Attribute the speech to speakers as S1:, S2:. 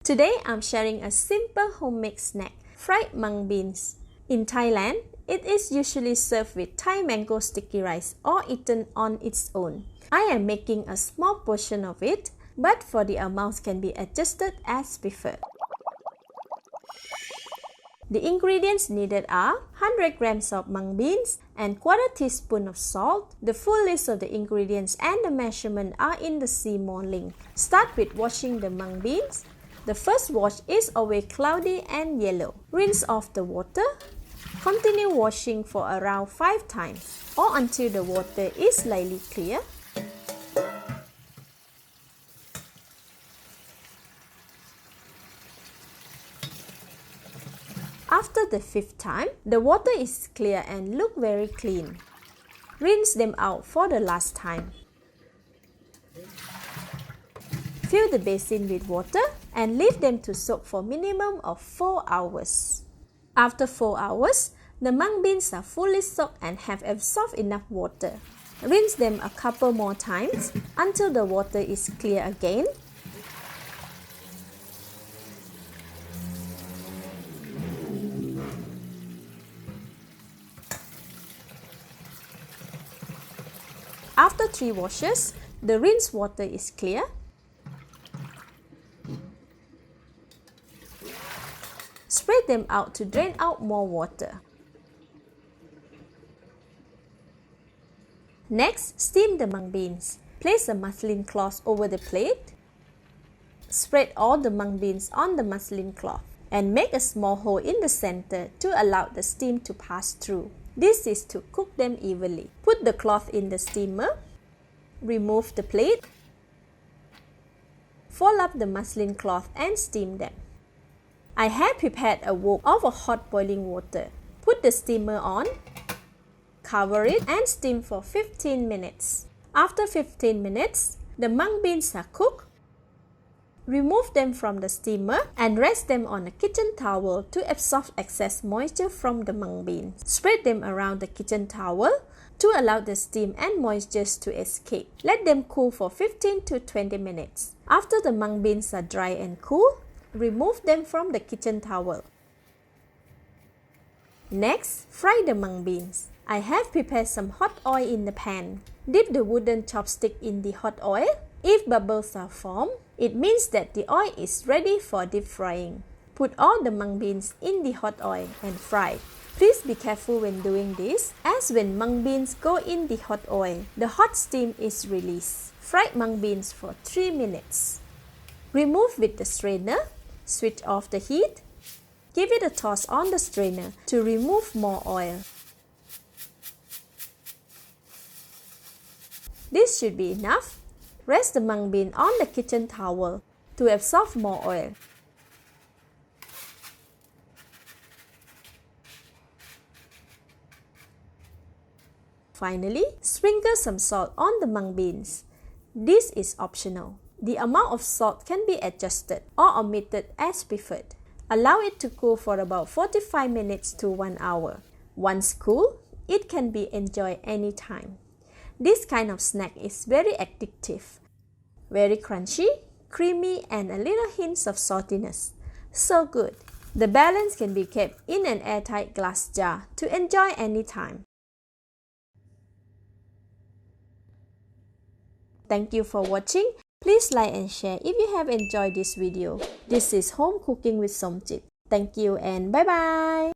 S1: Today I'm sharing a simple homemade snack, fried mung beans. In Thailand, it is usually served with Thai mango sticky rice or eaten on its own. I am making a small portion of it, but for the amounts can be adjusted as preferred. The ingredients needed are 100 grams of mung beans and quarter teaspoon of salt. The full list of the ingredients and the measurement are in the See More link. Start with washing the mung beans. The first wash is always cloudy and yellow. Rinse off the water. Continue washing for around 5 times or until the water is slightly clear. After the 5th time, the water is clear and look very clean. Rinse them out for the last time. Fill the basin with water and leave them to soak for minimum of 4 hours. After 4 hours, the mung beans are fully soaked and have absorbed enough water. Rinse them a couple more times until the water is clear again. After 3 washes, the rinsed water is clear. Spread them out to drain out more water. Next, steam the mung beans. Place a muslin cloth over the plate. Spread all the mung beans on the muslin cloth and make a small hole in the center to allow the steam to pass through. This is to cook them evenly. Put the cloth in the steamer. Remove the plate. Fold up the muslin cloth and steam them. I have prepared a wok of hot boiling water. Put the steamer on. Cover it and steam for 15 minutes. After 15 minutes, the mung beans are cooked. Remove them from the steamer and rest them on a kitchen towel to absorb excess moisture from the mung beans. Spread them around the kitchen towel to allow the steam and moisture to escape. Let them cool for 15 to 20 minutes. After the mung beans are dry and cool, remove them from the kitchen towel. Next, fry the mung beans. I have prepared some hot oil in the pan. Dip the wooden chopstick in the hot oil. If bubbles are formed, it means that the oil is ready for deep frying. Put all the mung beans in the hot oil and fry. Please be careful when doing this, as when mung beans go in the hot oil, the hot steam is released. Fry mung beans for 3 minutes. Remove with the strainer. Switch off the heat. Give it a toss on the strainer to remove more oil. This should be enough. Rest the mung bean on the kitchen towel to absorb more oil. Finally, sprinkle some salt on the mung beans. This is optional. The amount of salt can be adjusted or omitted as preferred. Allow it to cool for about 45 minutes to 1 hour. Once cool, it can be enjoyed anytime. This kind of snack is very addictive, very crunchy, creamy, and a little hints of saltiness. So good. The balance can be kept in an airtight glass jar to enjoy anytime. Thank you for watching. Please like and share if you have enjoyed this video. This is Home Cooking with Somjit. Thank you and bye-bye.